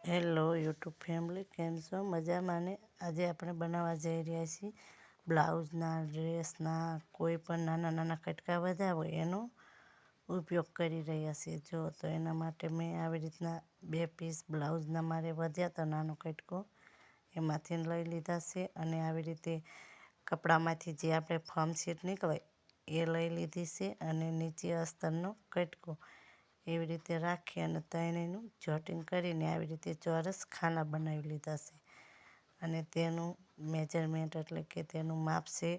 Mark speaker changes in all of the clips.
Speaker 1: Hello YouTube family, કેમ છો? મજામાં ને? આજે આપણે બનાવવા જઈ રહ્યા છીએ બ્લાઉઝના, ડ્રેસના, કોઈ પણ નાના નાના કટકા વધ્યા હોય એનો ઉપયોગ કરી રહ્યા છીએ. જો તો એના માટે મેં આવી રીતના 2 પીસ બ્લાઉઝના મારે વધ્યા તો નાનો કટકો એમાંથી લઈ લીધા છે, અને આવી રીતે કપડામાંથી જે આપણે ફર્મ શીટ નીકળે એ લઈ લીધી છે, અને નીચે અસ્તરનો કટકો એવી રીતે રાખી અને ત્રણેયનું જોટિંગ કરીને આવી રીતે ચોરસ ખાના બનાવી લીધા છે. અને તેનું મેજરમેન્ટ એટલે કે તેનું માપ છે,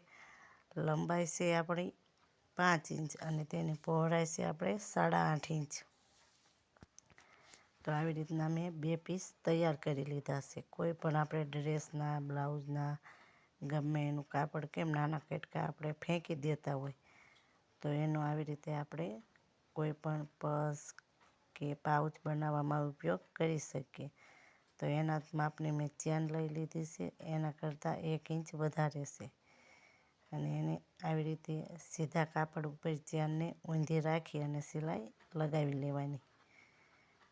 Speaker 1: લંબાઈ છે આપણી 5 ઇંચ અને તેની પહોળાઈ છે આપણે 8.5 ઇંચ. તો આવી રીતના મેં 2 પીસ તૈયાર કરી લીધા છે. કોઈ પણ આપણે ડ્રેસના, બ્લાઉઝના, ગમે એનું કાપડ કેમ નાના કટકા આપણે ફેંકી દેતા હોય, તો એનો આવી રીતે આપણે કોઈ પણ પર્સ કે પાઉચ બનાવવામાં ઉપયોગ કરી શકીએ. તો એના માપની મેં ચેન લઈ લીધી છે, એના કરતાં 1 ઇંચ વધારે છે, અને એને આવી રીતે સીધા કાપડ ઉપર ચેનને ઊંધી રાખી અને સિલાઈ લગાવી લેવાની.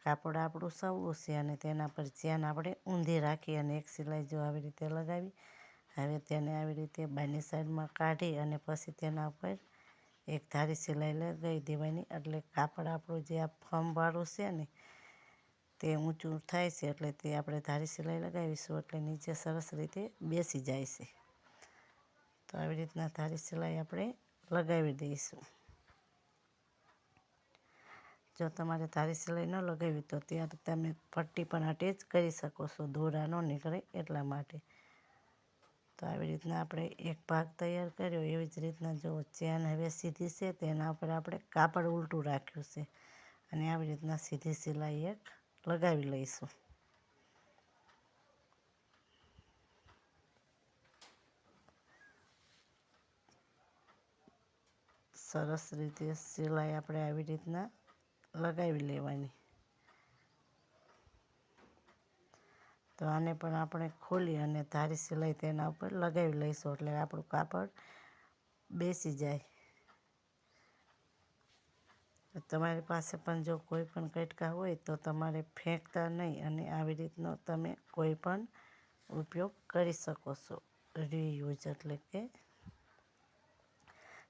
Speaker 1: કાપડ આપણું સવલું છે અને તેના પર ચેન આપણે ઊંધી રાખી અને એક સિલાઈ જો આવી રીતે લગાવી. હવે તેને આવી રીતે બંને સાઈડમાં કાઢી અને પછી તેના ઉપર એક ધારી સિલાઈ લગાવી દેવાની. એટલે કાપડ આપણું જે આ ફર્મવાળું છે ને તે ઊંચું થાય છે, એટલે તે આપણે ધારી સિલાઈ લગાવીશું એટલે નીચે સરસ રીતે બેસી જાય છે. તો આવી રીતના ધારી સિલાઈ આપણે લગાવી દઈશું. જો તમારે ધારી સિલાઈ ન લગાવી તો ત્યારે તમે પટ્ટી પણ અટેચ કરી શકો છો, દોરા ન નીકળે એટલા માટે. તો આવી રીતના આપણે એક ભાગ તૈયાર કર્યો. એવી જ રીતના જો ચેન હવે સીધી છે તેના ઉપર આપણે કાપડ ઉલટું રાખ્યું છે, અને આવી રીતના સીધી સિલાઈ એક લગાવી લઈશું. સરસ રીતે સિલાઈ આપણે આવી રીતના લગાવી લેવાની. તો આને પણ આપણે ખોલી અને ધારી સિલાઈ તેના ઉપર લગાવી લઈશું એટલે આપણું કાપડ બેસી જાય. તમારી પાસે પણ જો કોઈ પણ કટકા હોય તો તમારે ફેંકતા નહીં અને આવી રીતનો તમે કોઈ પણ ઉપયોગ કરી શકો છો, રીયુઝ એટલે કે.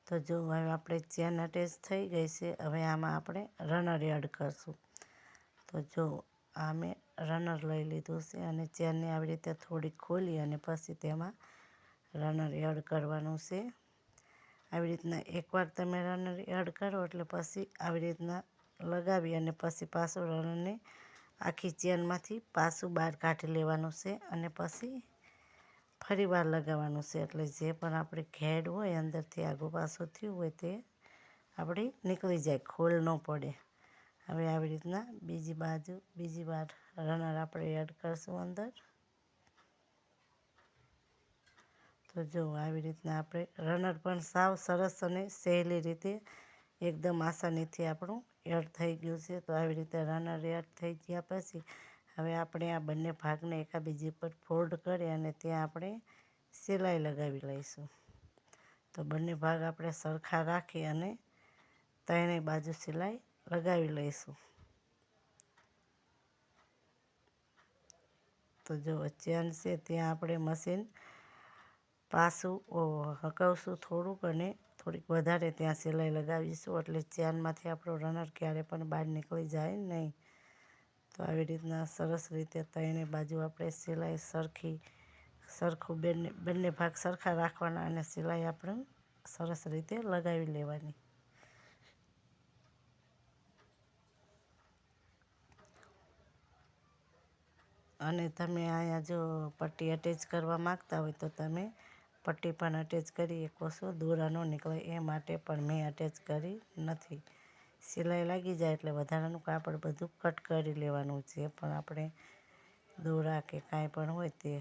Speaker 1: તો જો હવે આપણે ચેન અટેચ થઈ ગઈ છે. હવે આમાં આપણે રનર એડ કરશું. તો જો આ મેં રનર લઈ લીધું છે અને ચેનને આવી રીતે થોડી ખોલી અને પછી તેમાં રનર એડ કરવાનું છે. આવી રીતના એકવાર તમે રનર એડ કરો એટલે પછી આવી રીતના લગાવી અને પછી પાછું રનરને આખી ચેનમાંથી પાછું બહાર કાઢી લેવાનું છે, અને પછી ફરી વાર લગાવવાનું છે. એટલે જે પણ આપણી ઘેડ હોય અંદરથી આગું પાછું થયું હોય તે આપણી નીકળી જાય, ખોલ ન પડે. હવે આવી રીતના બીજી બાજુ બીજી વાર રનર આપણે એડ કરશું અંદર. તો જો આવી રીતના આપણે રનર પણ સાવ સરસ અને સહેલી રીતે એકદમ આસાનીથી આપણું એડ થઈ ગયું છે. તો આવી રીતે રનર એડ થઈ ગયા પછી હવે આપણે આ બંને ભાગને એકાબીજી પર ફોલ્ડ કરી અને ત્યાં આપણે સિલાઈ લગાવી લઈશું. તો બંને ભાગ આપણે સરખા રાખી અને ત્રણેય બાજુ સિલાઈ લગાવી લઈશું. તો જો ચેન છે ત્યાં આપણે મશીન પાછું હકાવશું થોડુંક અને થોડીક વધારે ત્યાં સિલાઈ લગાવીશું, એટલે ચેનમાંથી આપણો રનર ક્યારે પણ બહાર નીકળી જાય નહીં. તો આવી રીતના સરસ રીતે ત્રણેય બાજુ આપણે સિલાઈ સરખું બંને ભાગ સરખા રાખવાના અને સિલાઈ આપણે સરસ રીતે લગાવી લેવાની. અને તમે અહીંયા જો પટ્ટી અટેચ કરવા માગતા હોય તો તમે પટ્ટી પણ અટેચ કરી શકો છો, દોરા ન નીકળે એ માટે, પણ મેં અટેચ કરી નથી. સિલાઈ લાગી જાય એટલે વધારાનું કાપડ બધું કટ કરી લેવાનું છે, પણ આપણે દોરા કે કાંઈ પણ હોય તે.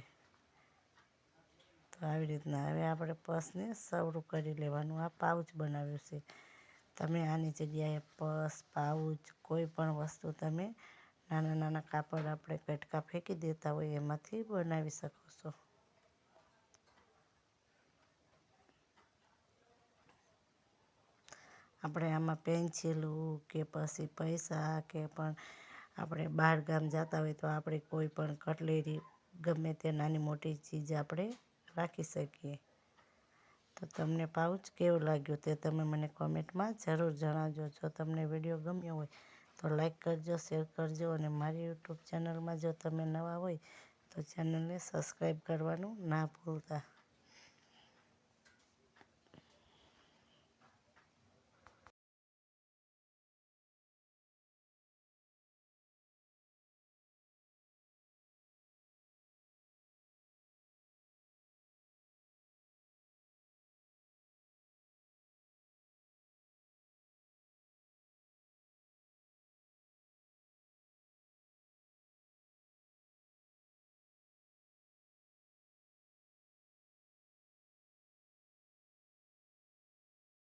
Speaker 1: તો આવી રીતના હવે આપણે પર્સને સવરું કરી લેવાનું. આ પાઉચ બનાવ્યું છે. તમે આની જગ્યાએ પર્સ, પાઉચ કોઈ પણ વસ્તુ તમે નાના નાના કાપડ આપણે કટકા ફેંકી દેતા હોય એમાંથી બનાવી શકો છો. આપણે આમાં પેન્સિલું કે પછી પૈસા કે પણ આપણે બહાર ગામ જતા હોય તો આપણે કોઈ પણ કટલેરી ગમે તે નાની મોટી ચીજ આપણે રાખી શકીએ. તો તમને પાઉચ કેવું લાગ્યું તે તમે મને કોમેન્ટમાં જરૂર જણાવજો. જો તમને વિડીયો ગમ્યો હોય તો લાઈક કરજો, શેર કરજો અને મારી યુટ્યુબ ચેનલમાં જો તમે નવા હોય તો ચેનલને સબસ્ક્રાઈબ કરવાનું ના ભૂલતા.